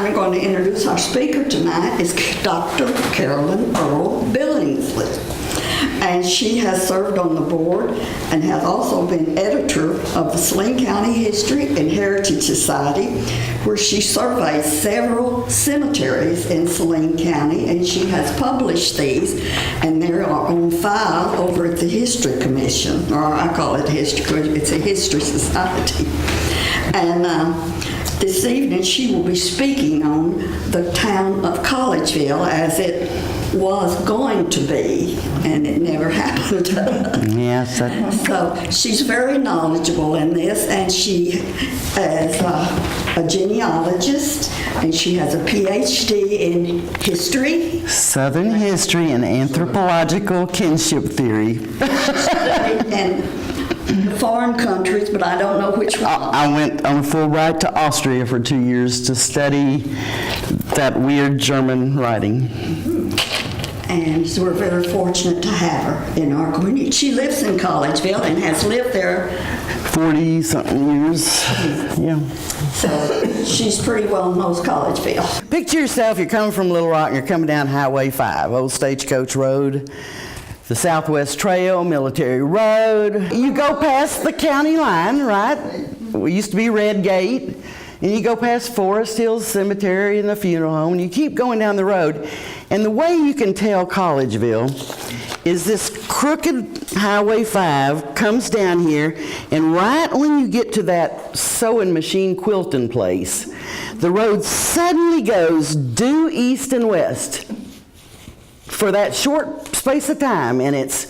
I'm going to introduce our speaker tonight is Dr. Carolyn Earle Billingsley. And she has served on the board and has also been editor of the Saline County History and Heritage Society, where she surveys several cemeteries in Saline County, and she has published these, and they are on file over at the History Commission, or I call it History, it's a History Society. And this evening she will be speaking on the town of Collegeville as it was going to be, and it never happened. Yes. So she's very knowledgeable in this, and she is a genealogist, and she has a Ph.D. in history. Southern history and anthropological kinship theory. And foreign countries, but I don't know which one. I went on a full ride to Austria for 2 years to study that weird German writing. And so we're very fortunate to have her in our community. She lives in Collegeville and has lived there 40-something years. Yeah. So she's pretty well knows Collegeville. Picture yourself, you're coming from Little Rock and you're coming down Highway 5, Old Stagecoach Road, the Southwest Trail, Military Road. You go past the county line, right? We used to be Red Gate. And you go past Forest Hills Cemetery and the funeral home, and you keep going down the road. And the way you can tell Collegeville is this crooked Highway 5 comes down here, and right when you get to that sewing machine quilting place, the road suddenly goes due east and west for that short space of time. And it's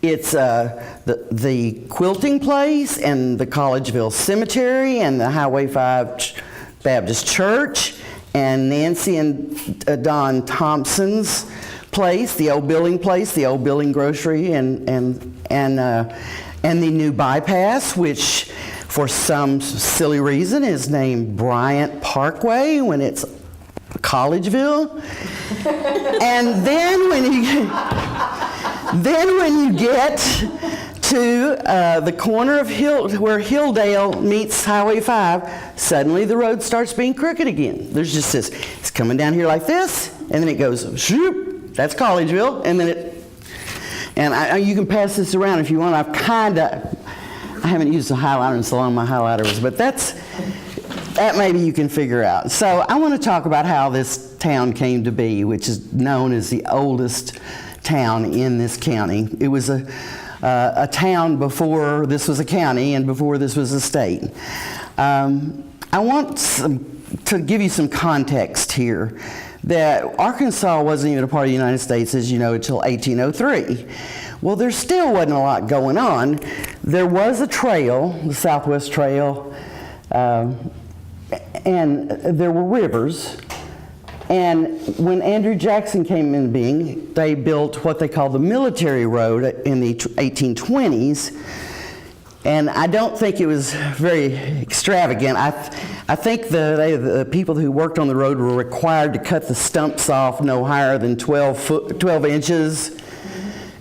the quilting place and the Collegeville Cemetery and the Highway 5 Baptist Church and Nancy and Don Thompson's place, the old Billing place, the old Billing Grocery, and the new bypass, which for some silly reason is named Bryant Parkway when it's Collegeville. And then when you get to the corner of where Hilldale meets Highway 5, suddenly the road starts being crooked again. There's just this, it's coming down here like this, and then it goes, shoop, that's Collegeville, and then you can pass this around if you want. I haven't used a highlighter in so long, my highlighter was, but that maybe you can figure out. So I want to talk about how this town came to be, which is known as the oldest town in this county. It was a town before this was a county and before this was a state. I want to give you some context here that Arkansas wasn't even a part of the United States, as you know, until 1803. Well, there still wasn't a lot going on. There was a trail, the Southwest Trail, and there were rivers. And when Andrew Jackson came into being, they built what they call the Military Road in the 1820s. And I don't think it was very extravagant. I think the people who worked on the road were required to cut the stumps off no higher than 12 inches.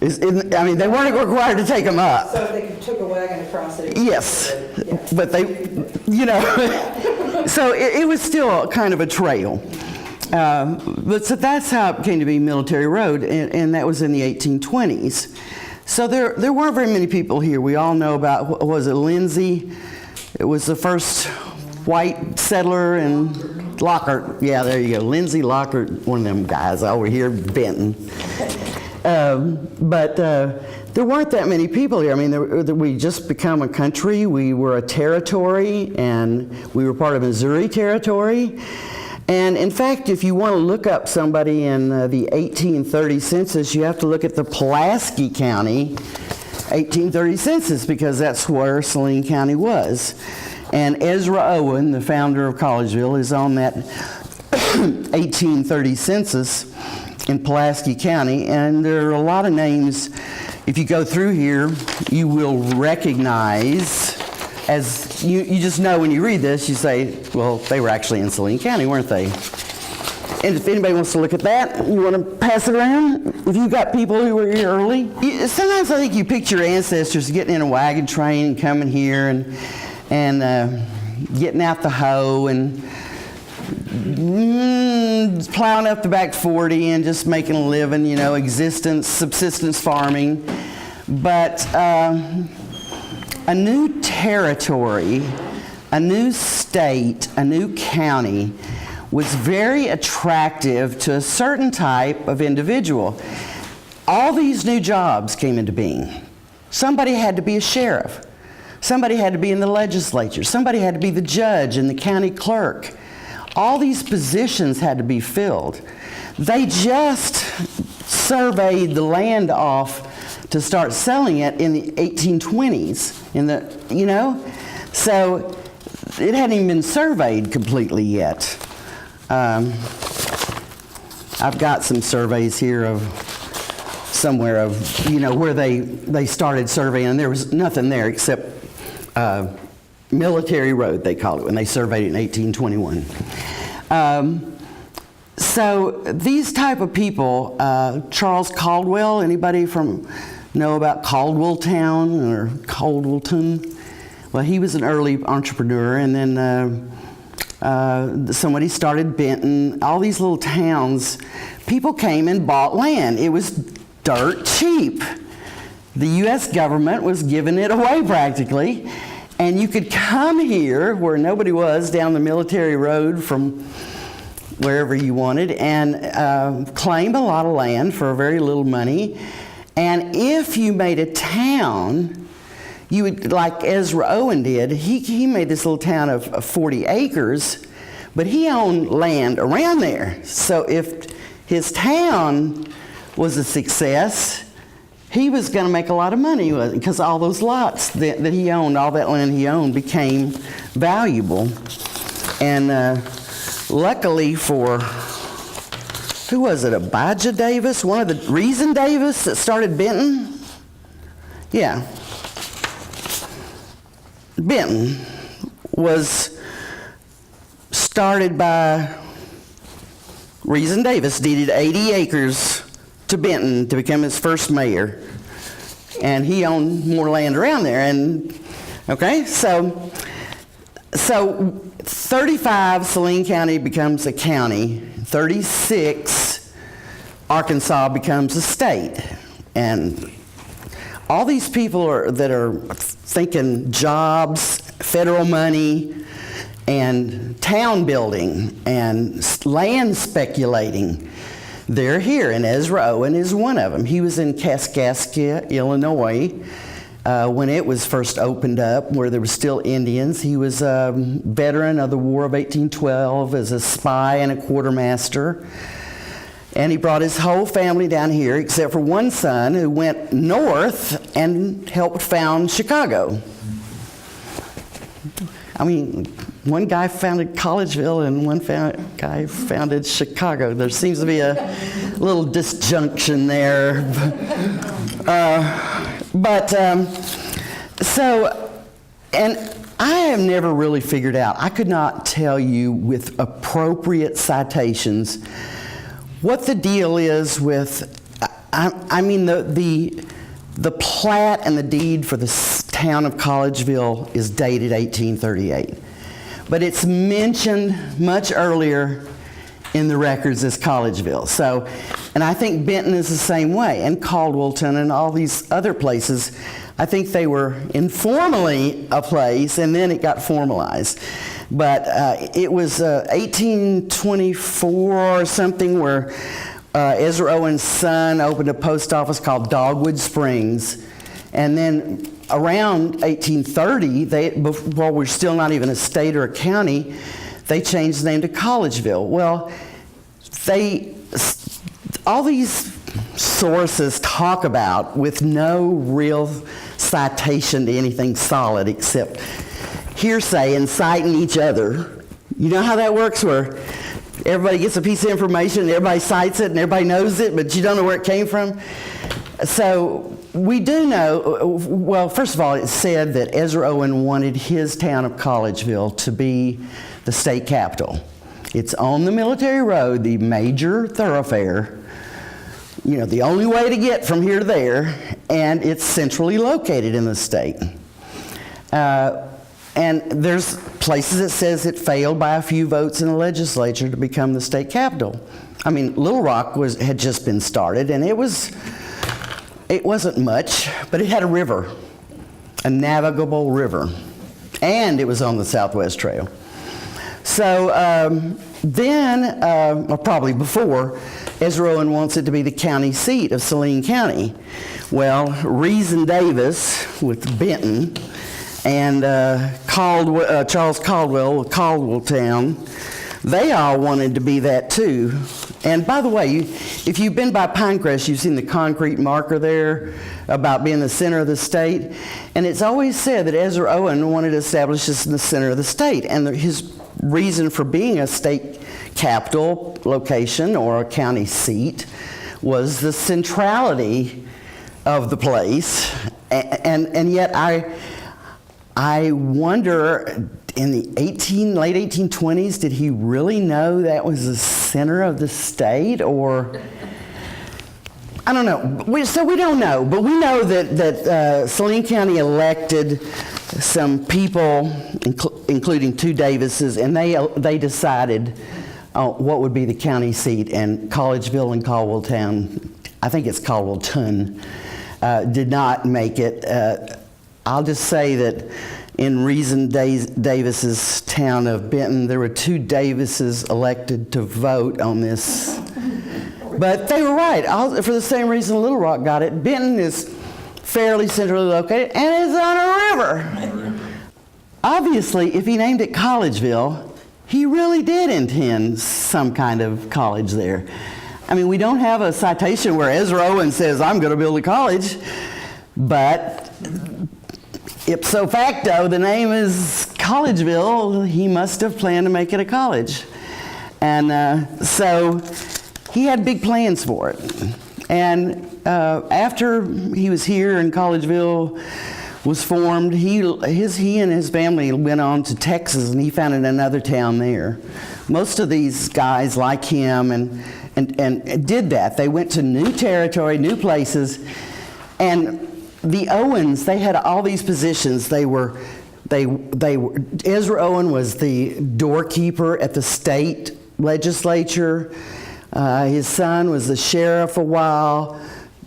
I mean, they weren't required to take them up. So if they took a wagon across it. Yes, yeah. But they, so it was still kind of a trail. But so that's how it came to be Military Road, and that was in the 1820s. So there weren't very many people here. We all know about, was it Lindsay? It was the first white settler in Lockhart. Yeah, there you go. Lindsay Lockhart, one of them guys over here, Benton. But there weren't that many people here. I mean, we just become a country. We were a territory, and we were part of Missouri Territory. And in fact, if you want to look up somebody in the 1830 census, you have to look at the Pulaski County 1830 census, because that's where Saline County was. And Ezra Owen, the founder of Collegeville, is on that 1830 census in Pulaski County. And there are a lot of names, if you go through here, you will recognize. As you just know when you read this, you say, well, they were actually in Saline County, weren't they? And if anybody wants to look at that, you want to pass it around? If you've got people who were here early. Sometimes I think you picture ancestors getting in a wagon train and coming here and getting out the hoe and plowing up the back 40 and just making a living, you know, subsistence farming. But a new territory, a new state, a new county was very attractive to a certain type of individual. All these new jobs came into being. Somebody had to be a sheriff. Somebody had to be in the legislature. Somebody had to be the judge and the county clerk. All these positions had to be filled. They just surveyed the land off to start selling it in the 1820s, so it hadn't even been surveyed completely yet. I've got some surveys here of somewhere of, where they started surveying, and there was nothing there except Military Road, they called it, when they surveyed it in 1821. So these type of people, Charles Caldwell, anybody know about Caldwell Town or Caldwellton? Well, he was an early entrepreneur, and then somebody started Benton. All these little towns, people came and bought land. It was dirt cheap. The U.S. government was giving it away practically, and you could come here where nobody was, down the Military Road from wherever you wanted, and claim a lot of land for very little money. And if you made a town, you would, like Ezra Owen did, he made this little town of 40 acres, but he owned land around there. So if his town was a success, he was going to make a lot of money because all those lots that he owned, all that land he owned, became valuable. And luckily for, who was it, Abijah Davis, one of the Reason Davis that started Benton? Yeah. Benton was started by Reason Davis, deeded 80 acres to Benton to become his first mayor. And he owned more land around there. And okay, so 35, Saline County becomes a county. 36, Arkansas becomes a state. And all these people that are thinking jobs, federal money, and town building, and land speculating, they're here. And Ezra Owen is one of them. He was in Kaskaskia, Illinois, when it was first opened up, where there were still Indians. He was a veteran of the War of 1812 as a spy and a quartermaster. And he brought his whole family down here, except for one son who went north and helped found Chicago. I mean, one guy founded Collegeville and one guy founded Chicago. There seems to be a little disjunction there. And I have never really figured out, I could not tell you with appropriate citations what the deal is with, the plat and the deed for the town of Collegeville is dated 1838. But it's mentioned much earlier in the records as Collegeville. So, and I think Benton is the same way, and Caldwellton and all these other places. I think they were informally a place, and then it got formalized. But it was 1824 or something where Ezra Owen's son opened a post office called Dogwood Springs. And then around 1830, before we're still not even a state or a county, they changed the name to Collegeville. Well, all these sources talk about, with no real citation to anything solid except hearsay and citing each other. You know how that works, where everybody gets a piece of information and everybody cites it and everybody knows it, but you don't know where it came from? So we do know, well, first of all, it's said that Ezra Owen wanted his town of Collegeville to be the state capital. It's on the Military Road, the major thoroughfare, the only way to get from here to there, and it's centrally located in the state. And there's places that says it failed by a few votes in the legislature to become the state capital. I mean, Little Rock had just been started, and it wasn't much, but it had a river, a navigable river, and it was on the Southwest Trail. So then, or probably before, Ezra Owen wants it to be the county seat of Saline County. Well, Reason Davis with Benton and Charles Caldwell with Caldwelltown, they all wanted to be that too. And by the way, if you've been by Pinecrest, you've seen the concrete marker there about being the center of the state. And it's always said that Ezra Owen wanted to establish this in the center of the state. And his reason for being a state capital location or a county seat was the centrality of the place. And yet I wonder, in the late 1820s, did he really know that was the center of the state? Or, I don't know. So we don't know, but we know that Saline County elected some people, including two Davises, and they decided what would be the county seat, and Collegeville and Caldwelltown, I think it's Caldwellton, did not make it. I'll just say that in Reason Davis's town of Benton, there were two Davises elected to vote on this. But they were right. For the same reason Little Rock got it. Benton is fairly centrally located and is on a river. Obviously, if he named it Collegeville, he really did intend some kind of college there. I mean, we don't have a citation where Ezra Owen says, I'm going to build a college, but ipso facto, the name is Collegeville. He must have planned to make it a college. And so he had big plans for it. And after he was here and Collegeville was formed, he and his family went on to Texas, and he founded another town there. Most of these guys like him and did that. They went to new territory, new places, and the Owens, they had all these positions. They were Ezra Owen was the doorkeeper at the state legislature. His son was the sheriff a while.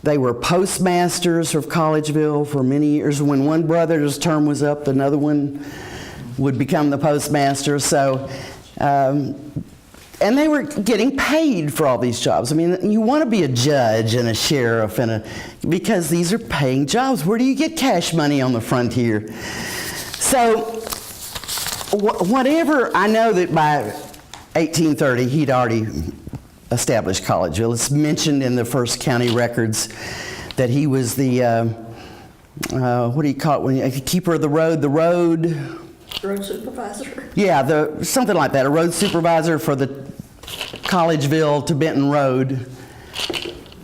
They were postmasters of Collegeville for many years. When one brother's term was up, another one would become the postmaster. So, and they were getting paid for all these jobs. I mean, you want to be a judge and a sheriff because these are paying jobs. Where do you get cash money on the frontier? So, whatever, I know that by 1830 he'd already established Collegeville. It's mentioned in the first county records that he was the, what do you call it, keeper of the road? Road supervisor? Yeah, something like that, a road supervisor for the Collegeville to Benton Road.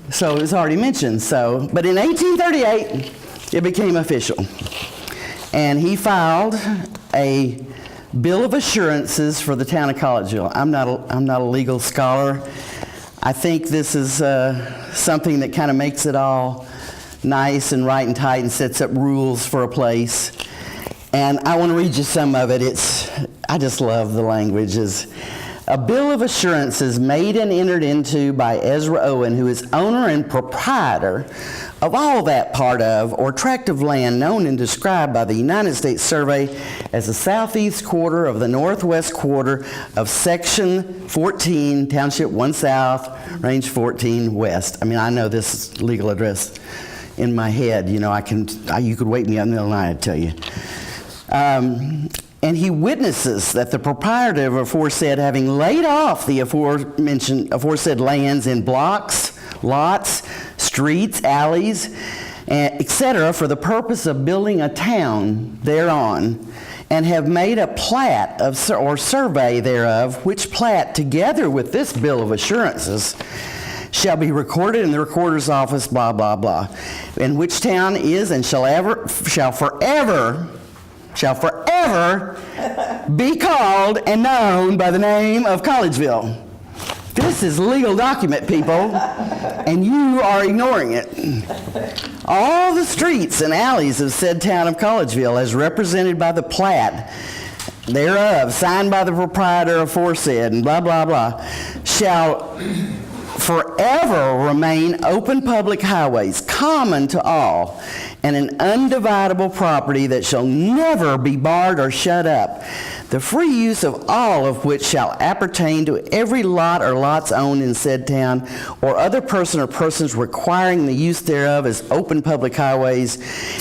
So it was already mentioned. So, but in 1838, it became official. And he filed a bill of assurances for the town of Collegeville. I'm not a legal scholar. I think this is something that kind of makes it all nice and right and tight and sets up rules for a place. And I want to read you some of it. I just love the language. A bill of assurances made and entered into by Ezra Owen, who is owner and proprietor of all that part of or tract of land known and described by the United States Survey as the southeast quarter of the northwest quarter of Section 14, Township 1 South, Range 14 West. I mean, I know this legal address in my head. You know, you could wake me up in the middle of the night, I'd tell you. And he witnesses that the proprietor of aforesaid, having laid off the aforesaid lands in blocks, lots, streets, alleys, etc., for the purpose of building a town thereon, and have made a plat or survey thereof, which plat, together with this bill of assurances, shall be recorded in the recorder's office, blah, blah, blah, in which town is and shall forever be called and known by the name of Collegeville. This is legal document, people, and you are ignoring it. All the streets and alleys of said town of Collegeville, as represented by the plat thereof, signed by the proprietor aforesaid, and blah, blah, blah, shall forever remain open public highways, common to all, and an undividable property that shall never be barred or shut up, the free use of all of which shall appertain to every lot or lots owned in said town, or other person or persons requiring the use thereof as open public highways,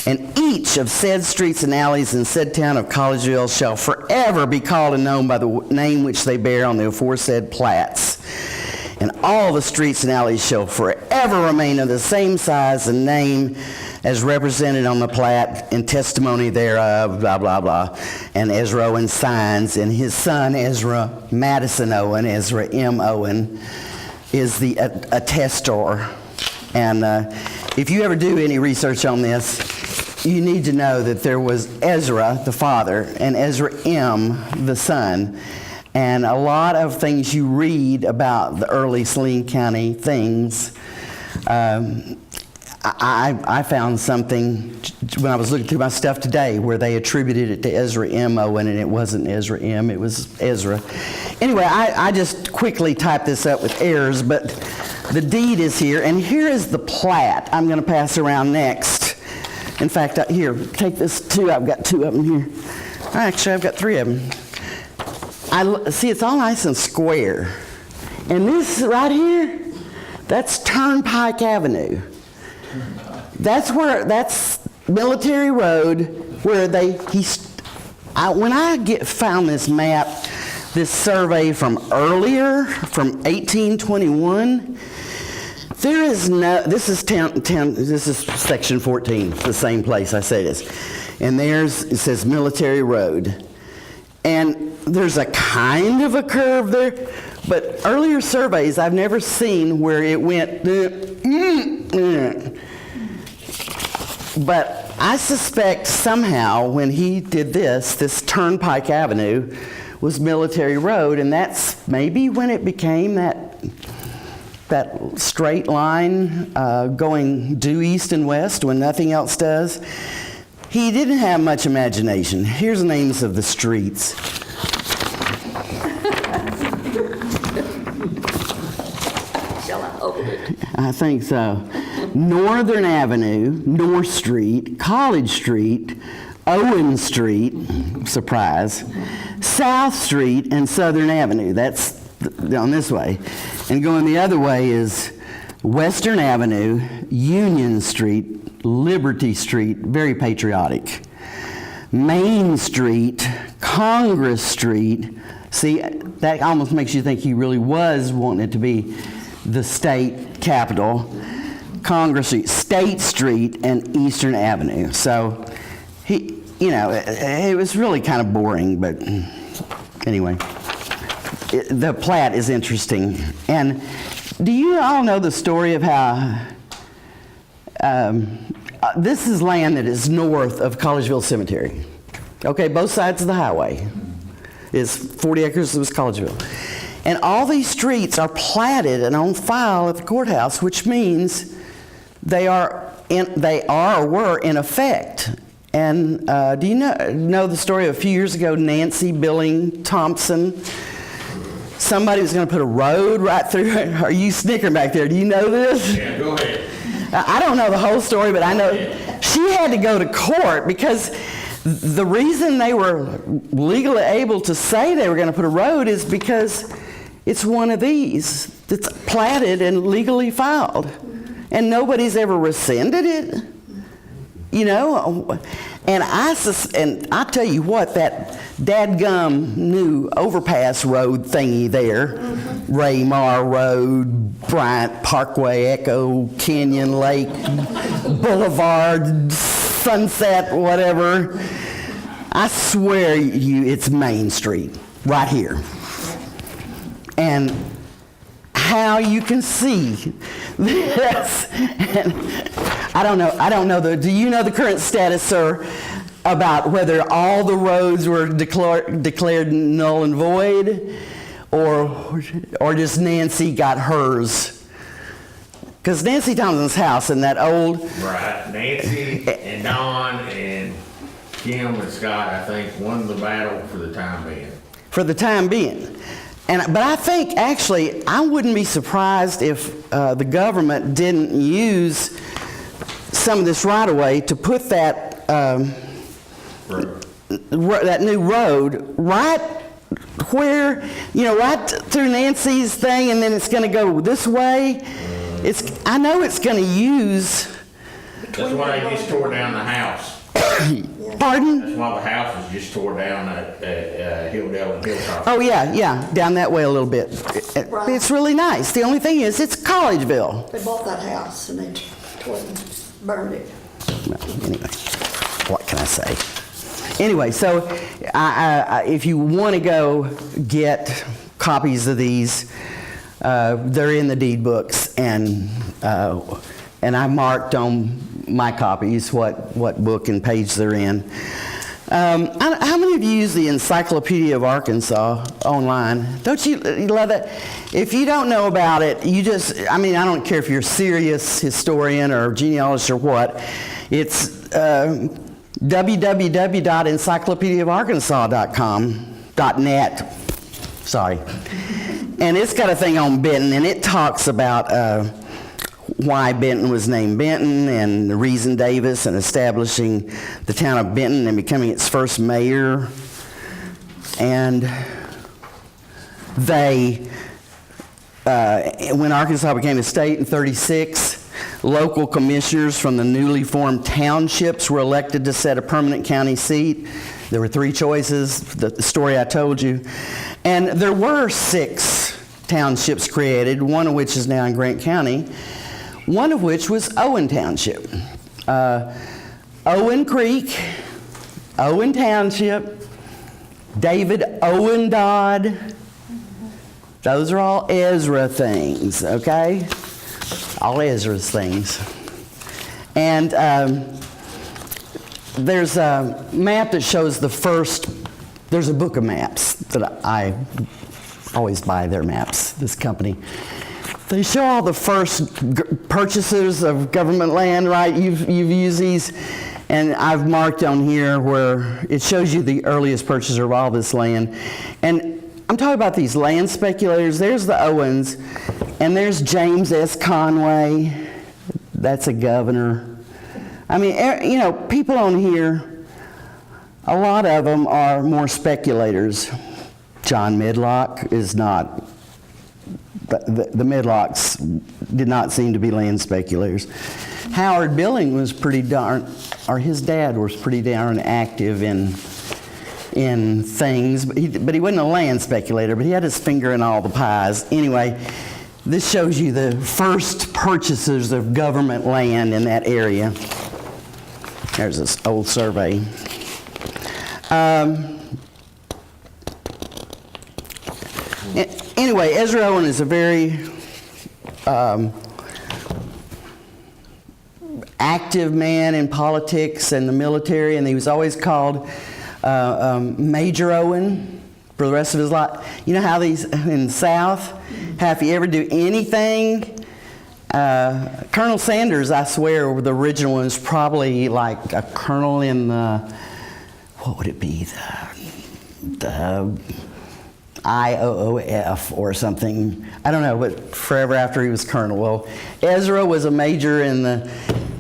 and each of said streets and alleys in said town of Collegeville shall forever be called and known by the name which they bear on the aforesaid plats. And all the streets and alleys shall forever remain of the same size and name as represented on the plat and testimony thereof, blah, blah, blah. And Ezra Owen signs, and his son, Ezra Madison Owen, Ezra M. Owen, is the attestor. And if you ever do any research on this, you need to know that there was Ezra, the father, and Ezra M., the son. And a lot of things you read about the early Saline County things, I found something when I was looking through my stuff today where they attributed it to Ezra M. Owen, and it wasn't Ezra M., it was Ezra. Anyway, I just quickly typed this up with errors, but the deed is here, and here is the plat I'm going to pass around next. In fact, here, take this too. I've got two of them here. Actually, I've got three of them. See, it's all nice and square. And this right here, that's Turnpike Avenue. That's Military Road where when I found this map, this survey from earlier, from 1821, there is no, this is section 14, the same place I say this. And it says Military Road. And there's a kind of a curve there, but earlier surveys I've never seen where it went, but I suspect somehow when he did this Turnpike Avenue was Military Road, and that's maybe when it became that straight line going due east and west when nothing else does. He didn't have much imagination. Here's the names of the streets. Shall I hold it? I think so. Northern Avenue, North Street, College Street, Owen Street, surprise, South Street, and Southern Avenue. That's on this way. And going the other way is Western Avenue, Union Street, Liberty Street, very patriotic. Main Street, Congress Street. See, that almost makes you think he really was wanting it to be the state capital. Congress Street, State Street, and Eastern Avenue. So it was really kind of boring, but anyway. The plat is interesting. And do you all know the story of how this is land that is north of Collegeville Cemetery. Okay, both sides of the highway is 40 acres of Collegeville. And all these streets are platted and on file at the courthouse, which means they are or were in effect. And do you know the story of a few years ago, Nancy Billing Thompson? Somebody was going to put a road right through it. Are you snickering back there? Do you know this? Yeah, go ahead. I don't know the whole story, but I know she had to go to court because the reason they were legally able to say they were going to put a road is because it's one of these that's platted and legally filed. And nobody's ever rescinded it. You know? And I tell you what, that dadgum new overpass road thingy there, Raymar Road, Bryant Parkway, Echo, Canyon Lake, Boulevard, Sunset, whatever. I swear you, it's Main Street, right here. And how you can see this. And I don't know. Do you know the current status, sir, about whether all the roads were declared null and void, or just Nancy got hers? Because Nancy Thompson's house in that old... Right, Nancy and Don and Kim and Scott, I think, won the battle for the time being. For the time being. But I think, actually, I wouldn't be surprised if the government didn't use some of this right-of-way to put that, that new road right where, right through Nancy's thing, and then it's going to go this way. I know it's going to use... That's why they just tore down the house. Pardon? That's why the house was just tore down at Hilldale and Hilltop. Oh, yeah, down that way a little bit. Right. It's really nice. The only thing is, it's Collegeville. They bought that house and they burned it. Well, anyway, what can I say? Anyway, so if you want to go get copies of these, they're in the deed books, and I marked on my copies what book and page they're in. How many of you use the Encyclopedia of Arkansas online? Don't you love that? If you don't know about it, I don't care if you're a serious historian or genealogist or what. It's www.encyclopediaofarkansas.com.net. Sorry. And it's got a thing on Benton, and it talks about why Benton was named Benton, and the reason Davis and establishing the town of Benton and becoming its first mayor. And when Arkansas became a state in 1936, local commissioners from the newly formed townships were elected to set a permanent county seat. There were 3 choices, the story I told you. And there were 6 townships created, one of which is now in Grant County, one of which was Owen Township. Owen Creek, Owen Township, David Owen Dodd. Those are all Ezra things, okay? All Ezra's things. And there's a map that shows there's a book of maps that I always buy their maps, this company. They show all the first purchasers of government land, right? You've used these, and I've marked on here where it shows you the earliest purchaser of all this land. And I'm talking about these land speculators. There's the Owens, and there's James S. Conway. That's a governor. I mean, people on here, a lot of them are more speculators. John Midlock is not. The Midlocks did not seem to be land speculators. Howard Billing was his dad was pretty darn active in things, but he wasn't a land speculator, but he had his finger in all the pies. Anyway, this shows you the first purchasers of government land in that area. There's this old survey. Anyway, Ezra Owen is a very active man in politics and the military, and he was always called Major Owen for the rest of his life. You know how these in the South, if you ever do anything, Colonel Sanders, I swear, the original one is probably like a colonel in the, what would it be, the IOOF or something. I don't know, but forever after he was colonel. Well, Ezra was a major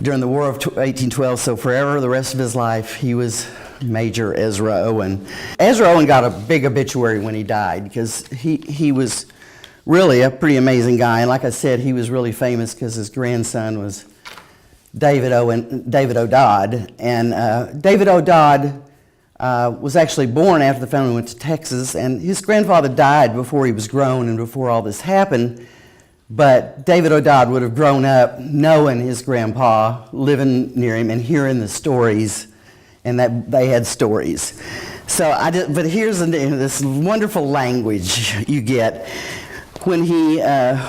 during the War of 1812, so forever the rest of his life he was Major Ezra Owen. Ezra Owen got a big obituary when he died because he was really a pretty amazing guy. And like I said, he was really famous because his grandson was David O'Dodd. And David O'Dodd was actually born after the family went to Texas, and his grandfather died before he was grown and before all this happened. But David O'Dodd would have grown up knowing his grandpa, living near him, and hearing the stories, and that they had stories. So but here's this wonderful language you get. when he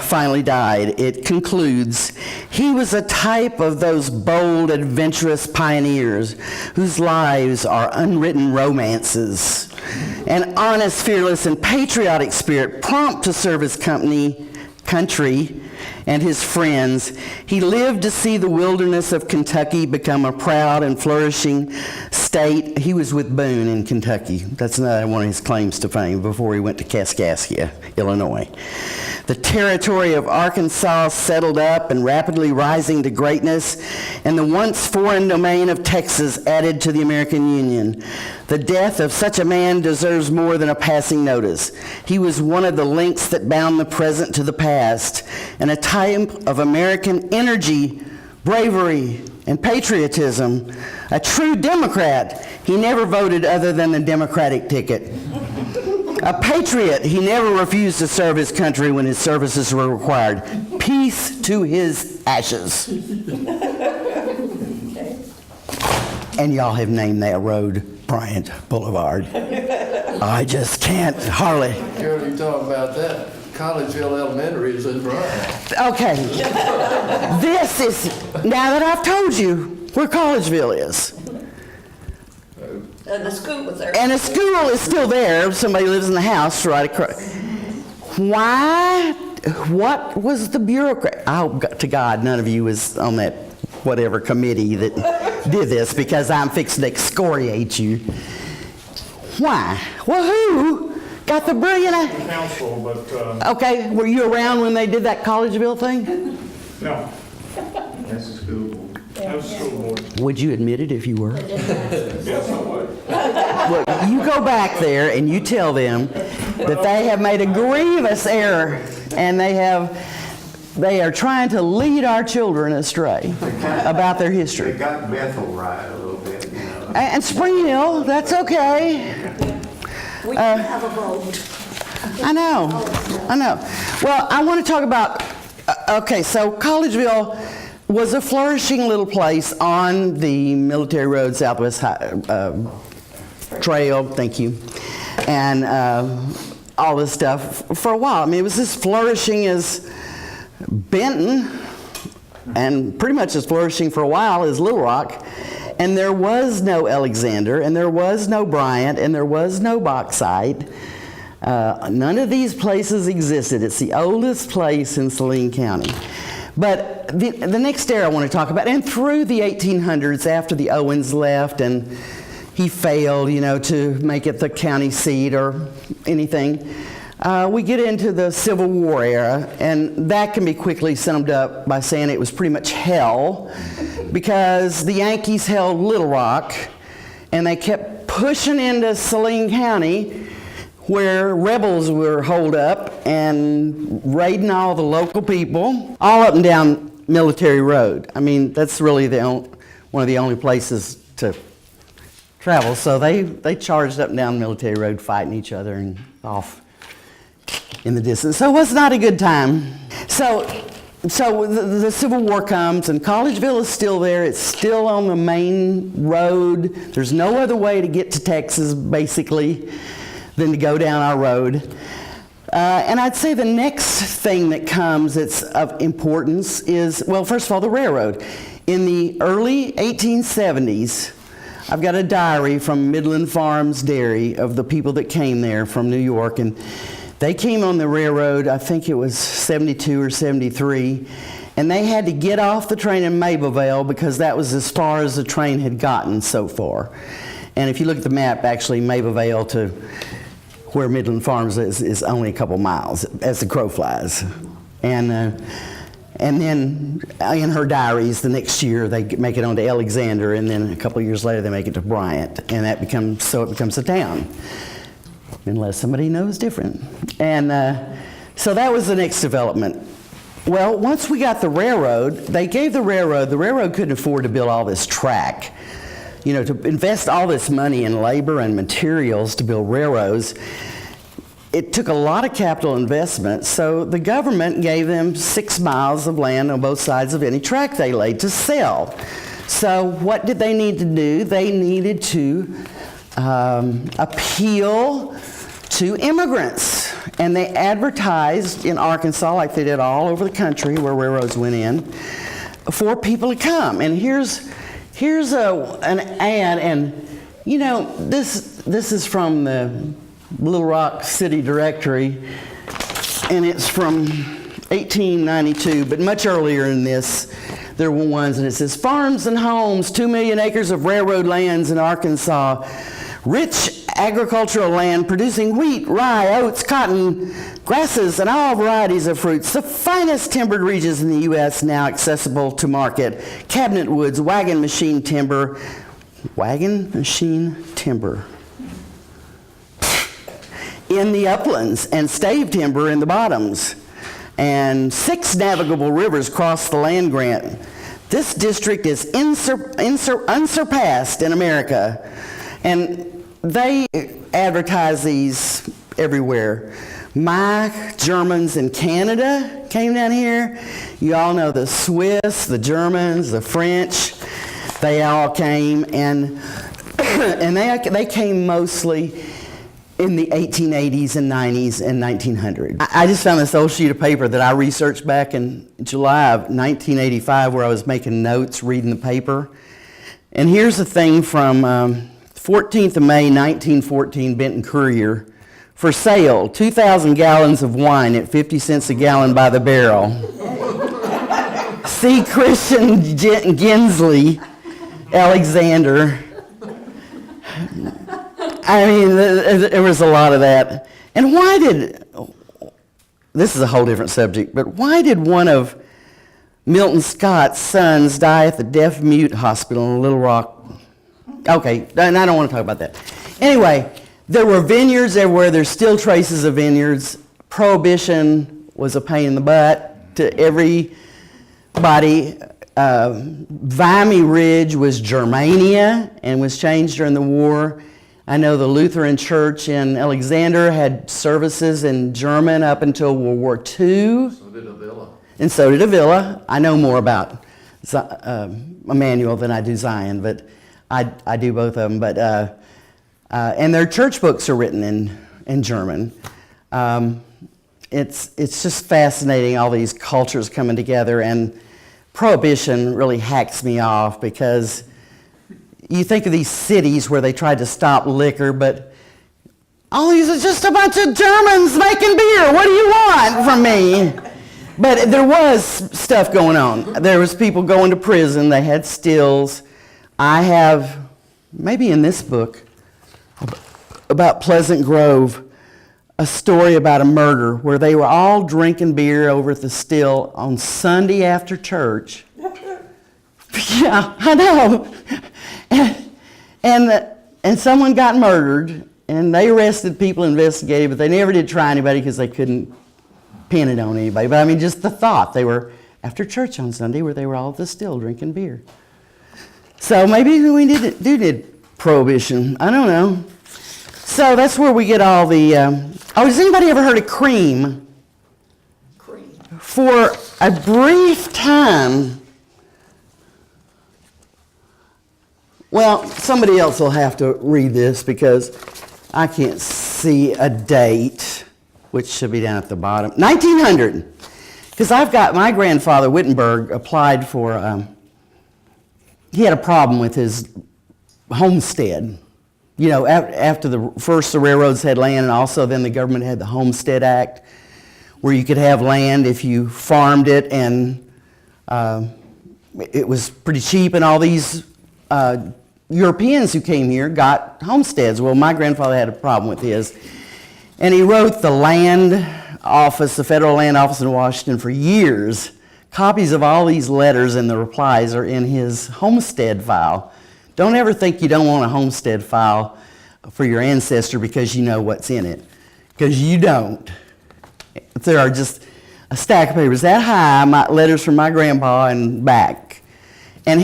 finally died. It concludes, he was a type of those bold, adventurous pioneers whose lives are unwritten romances. An honest, fearless, and patriotic spirit, prompt to serve his country, and his friends. He lived to see the wilderness of Kentucky become a proud and flourishing state. He was with Boone in Kentucky. That's another one of his claims to fame before he went to Kaskaskia, Illinois. The territory of Arkansas settled up and rapidly rising to greatness, and the once foreign domain of Texas added to the American Union. The death of such a man deserves more than a passing notice. He was one of the links that bound the present to the past, and a type of American energy, bravery, and patriotism. A true Democrat. He never voted other than the Democratic ticket. A patriot, he never refused to serve his country when his services were required. Peace to his ashes. And y'all have named that road Bryant Boulevard. I just can't, Harley. Carol, you talk about that. Collegeville Elementary is in Bryant. Okay. This is, now that I've told you where Collegeville is. And the school was there. And the school is still there. Somebody lives in the house right across. Why? What was the bureaucrat? Oh, to God, none of you was on that whatever committee that did this, because I'm fixing to excoriate you. Why? Well, who got the brilliant? Council, but Okay, were you around when they did that Collegeville thing? no, That's the school board. that's school board. Would you admit it if you were? Yes, I would. Well, you go back there and you tell them that they have made a grievous error, and they are trying to lead our children astray about their They history. got Bethel right a little bit, you know. And Spring Hill, that's okay. We can have a vote. I know. Well, I want to talk about, okay, so Collegeville was a flourishing little place on the Military Road Southwest Trail, thank you, and all this stuff for a while. I mean, it was as flourishing as Benton, and pretty much as flourishing for a while as Little Rock. And there was no Alexander, and there was no Bryant, and there was no Bauxite. None of these places existed. It's the oldest place in Saline County. But the next era I want to talk about, and through the 1800s, after the Owens left and he failed, to make it the county seat or anything, we get into the Civil War era, and that can be quickly summed up by saying it was pretty much hell, because the Yankees held Little Rock, and they kept pushing into Saline County, where rebels were holed up and raiding all the local people, all up and down Military Road. I mean, that's really one of the only places to travel. So they charged up and down Military Road, fighting each other and off in the distance. So it was not a good time. So the Civil War comes, and Collegeville is still there. It's still on the main road. There's no other way to get to Texas, basically, than to go down our road. And I'd say the next thing that comes that's of importance is, well, first of all, the railroad. In the early 1870s, I've got a diary from Midland Farms Dairy of the people that came there from New York, and they came on the railroad, I think it was 72 or 73, and they had to get off the train in Mableville because that was as far as the train had gotten so far. And if you look at the map, actually, Mableville to where Midland Farms is only a couple miles as the crow flies. And then in her diaries, the next year they make it on to Alexander, and then a couple of years later they make it to Bryant, and it becomes a town, unless somebody knows different. And so that was the next development. Well, once we got the railroad, they gave the railroad couldn't afford to build all this track. To invest all this money in labor and materials to build railroads, it took a lot of capital investment, so the government gave them 6 miles of land on both sides of any track they laid to sell. So what did they need to do? They needed to appeal to immigrants. And they advertised in Arkansas, like they did all over the country where railroads went in, for people to come. And here's an ad, and you know, this is from the Little Rock City Directory, and it's from 1892, but much earlier than this. There were ones, and it says, farms and homes, 2 million acres of railroad lands in Arkansas, rich agricultural land producing wheat, rye, oats, cotton, grasses, and all varieties of fruits. The finest timbered regions in the U.S. now accessible to market. Cabinet woods, wagon machine timber. In the uplands, and stave timber in the bottoms. And 6 navigable rivers cross the land grant. This district is unsurpassed in America. And they advertise these everywhere. My Germans in Canada came down here. You all know the Swiss, the Germans, the French. They all came, and they came mostly in the 1880s and 90s and 1900. I just found this old sheet of paper that I researched back in July of 1985 where I was making notes, reading the paper. And here's a thing from 14th of May, 1914, Benton Courier. For sale, 2,000 gallons of wine at 50 cents a gallon by the barrel. See Christian Gensley, Alexander. I mean, there was a lot of that. And this is a whole different subject, but why did one of Milton Scott's sons die at the deaf-mute hospital in Little Rock? Okay, and I don't want to talk about that. Anyway, there were vineyards everywhere. There's still traces of vineyards. Prohibition was a pain in the butt to everybody. Vimy Ridge was Germania and was changed during the war. I know the Lutheran Church in Alexander had services in German up until World War II. So did Avila. And so did Avila. I know more about Emmanuel than I do Zion, but I do both of them. But and their church books are written in German. It's just fascinating, all these cultures coming together, and Prohibition really hacks me off because you think of these cities where they tried to stop liquor, but all these are just a bunch of Germans making beer. What do you want from me? But there was stuff going on. There was people going to prison. They had stills. I have, maybe in this book, about Pleasant Grove, a story about a murder where they were all drinking beer over at the still on Sunday after church. Yeah, I know. And someone got murdered, and they arrested people, investigated, but they never did try anybody because they couldn't pin it on anybody. But I mean, just the thought, they were after church on Sunday where they were all at the still drinking beer. So maybe we need Prohibition. I don't know. So that's where we get all the... has anybody ever heard of cream? Cream. For a brief time... Well, somebody else will have to read this because I can't see a date, which should be down at the bottom. 1900. Because I've got my grandfather, Wittenberg, applied for... he had a problem with his homestead. You know, after the railroads had land, and also then the government had the Homestead Act, where you could have land if you farmed it, and it was pretty cheap, and all these Europeans who came here got homesteads. Well, my grandfather had a problem with his, and he wrote the land office, the federal land office in Washington for years. Copies of all these letters and the replies are in his homestead file. Don't ever think you don't want a homestead file for your ancestor because you know what's in it. Because you don't. There are just a stack of papers that high, letters from my grandpa and back. And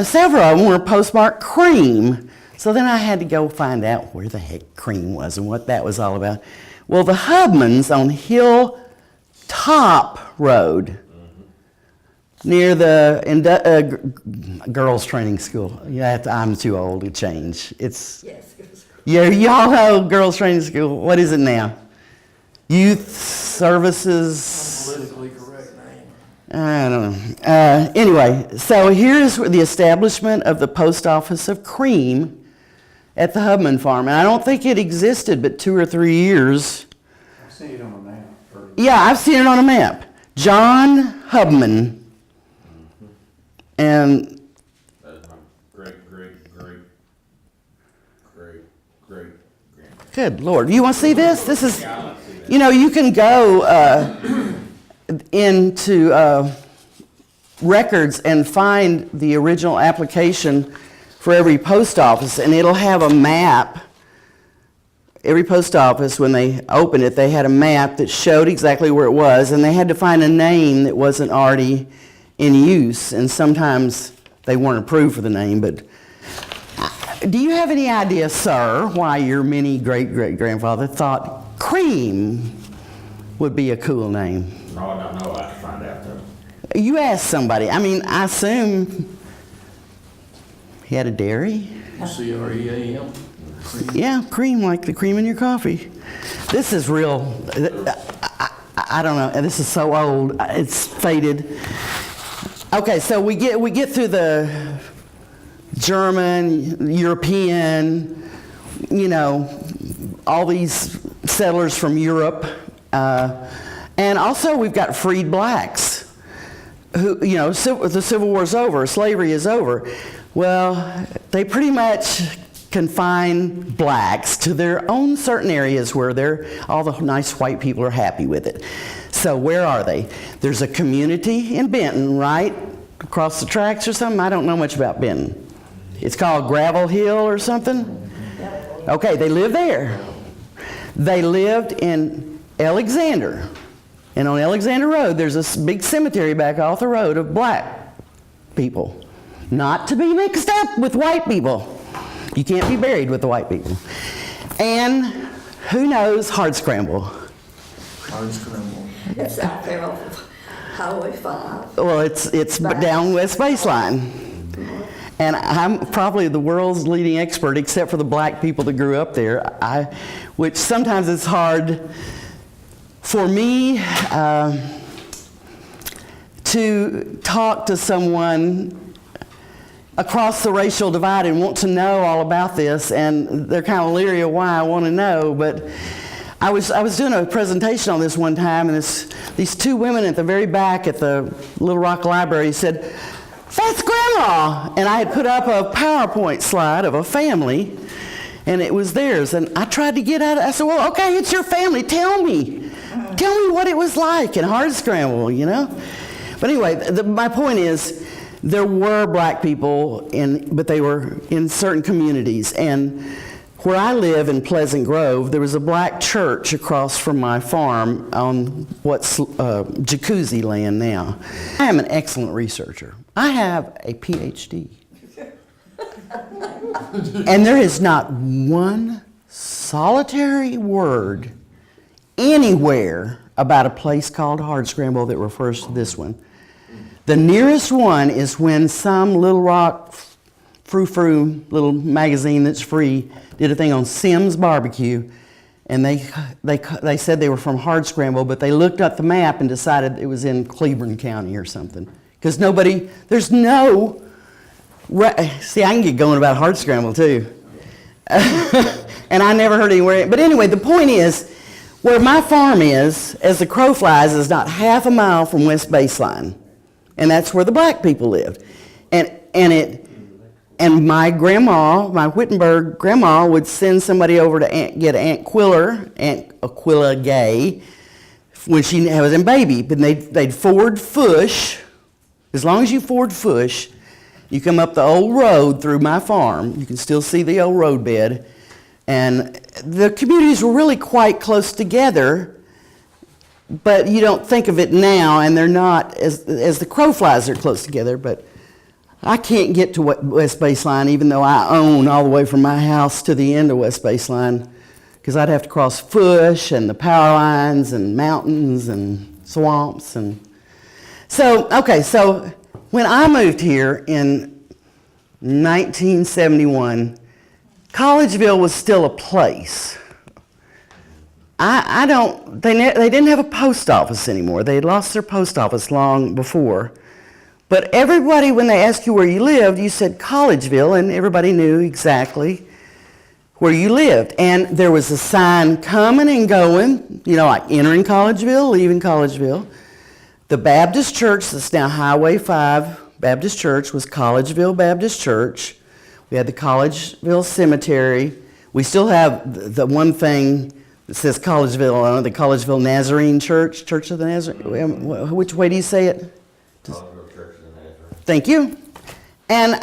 several of them were postmarked cream. So then I had to go find out where the heck cream was and what that was all about. Well, the Hubmans on Hilltop Road, near the girls' training school. Yeah, I'm too old to change. It's Yes, it was. yeah, y'all know girls' training school. What is it now? Youth Services. Politically correct name. I don't know. Anyway, so here's the establishment of the post office of Cream at the Hubman farm. And I don't think it existed but 2 or 3 years. I've seen it on a map. Yeah, I've seen it on a map. John Hubman. And That's my great. good Lord, you want to see this? This is, you know, you can go into records and find the original application for every post office, and it'll have a map. Every post office, when they opened it, they had a map that showed exactly where it was, and they had to find a name that wasn't already in use, and sometimes they weren't approved for the name. But do you have any idea, sir, why your many great-great-grandfather thought Cream would be a cool name? No, I don't know. I have to find out though. You ask somebody. I mean, I assume he had a dairy. CREAM. Yeah, cream, like the cream in your coffee. This is real. I don't know. This is so old. It's faded. Okay, so we get through the German, European, you know, all these settlers from Europe, and also we've got freed blacks who, you know, the Civil War's over, slavery is over. Well, they pretty much confine blacks to their own certain areas where all the nice white people are happy with it. So where are they? There's a community in Benton, right? Across the tracks or something? I don't know much about Benton. It's called Gravel Hill or something? Okay, they live there. They lived in Alexander. And on Alexander Road, there's a big cemetery back off the road of black people. Not to be mixed up with white people. You can't be buried with the white people. And who knows Hardscramble? Hardscramble. It's out there off Highway 5. Well, it's down West Baseline. And I'm probably the world's leading expert, except for the black people that grew up there, which sometimes it's hard for me to talk to someone across the racial divide and want to know all about this, and they're kind of leery of why I want to know. But I was doing a presentation on this one time, and these 2 women at the very back at the Little Rock Library said, "That's Grandma!" And I had put up a PowerPoint slide of a family, and it was theirs. And I tried to get at it. I said, "Well, okay, it's your family. Tell me what it was like in Hardscramble, you know." But anyway, my point is, there were black people, but they were in certain communities. And where I live in Pleasant Grove, there was a black church across from my farm on what's Jacuzzi land now. I am an excellent researcher. I have a Ph.D. And there is not one solitary word anywhere about a place called Hardscramble that refers to this one. The nearest one is when some Little Rock frou-frou little magazine that's free did a thing on Sim's Barbecue, and they said they were from Hardscramble, but they looked at the map and decided it was in Cleburne County or something. Because there's no, see, I can get going about Hardscramble too. And I never heard anywhere. But anyway, the point is, where my farm is, as the crow flies, is not half a mile from West Baseline. And that's where the black people lived. And my grandma, my Wittenberg grandma, would send somebody over to get Aunt Aquila Gay, when she was a baby. But they'd ford Fush. As long as you ford Fush, you come up the old road through my farm. You can still see the old road bed. And the communities were really quite close together. But you don't think of it now, and they're not, as the crow flies, they're close together. But I can't get to West Baseline, even though I own all the way from my house to the end of West Baseline, because I'd have to cross Fush and the power lines and mountains and swamps. And so when I moved here in 1971, Collegeville was still a place. I don't, they didn't have a post office anymore. They had lost their post office long before. But everybody, when they asked you where you lived, you said Collegeville, and everybody knew exactly where you lived. And there was a sign coming and going, you know, like entering Collegeville, leaving Collegeville. The Baptist church that's now Highway 5 Baptist Church was Collegeville Baptist Church. We had the Collegeville Cemetery. We still have the one thing that says Collegeville on it, the Collegeville Nazarene Church, Church of the Nazarene. Which way do you say it? Collegeville Church of the Nazarene. Thank you. And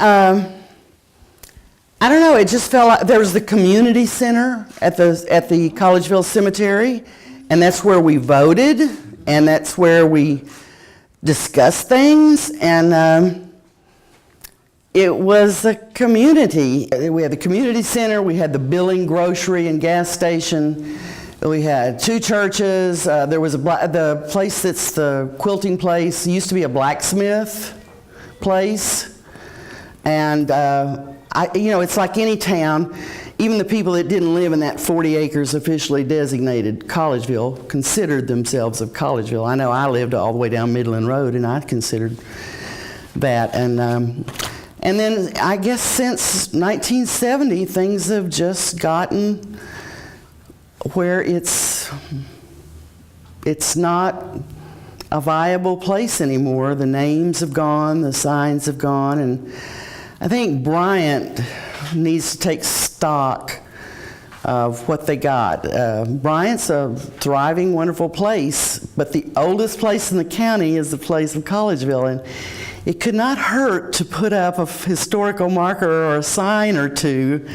I don't know, it just felt like there was the community center at the Collegeville Cemetery, and that's where we voted, and that's where we discussed things, and it was a community. We had the community center, we had the Billing grocery and gas station, we had 2 churches, there was the place that's the quilting place, used to be a blacksmith place, and you know, it's like any town, even the people that didn't live in that 40 acres officially designated Collegeville considered themselves of Collegeville. I know I lived all the way down Midland Road, and I considered that. And then I guess since 1970, things have just gotten where it's not a viable place anymore. The names have gone, the signs have gone, and I think Bryant needs to take stock of what they got. Bryant's a thriving, wonderful place, but the oldest place in the county is the place of Collegeville, and it could not hurt to put up a historical marker or a sign or two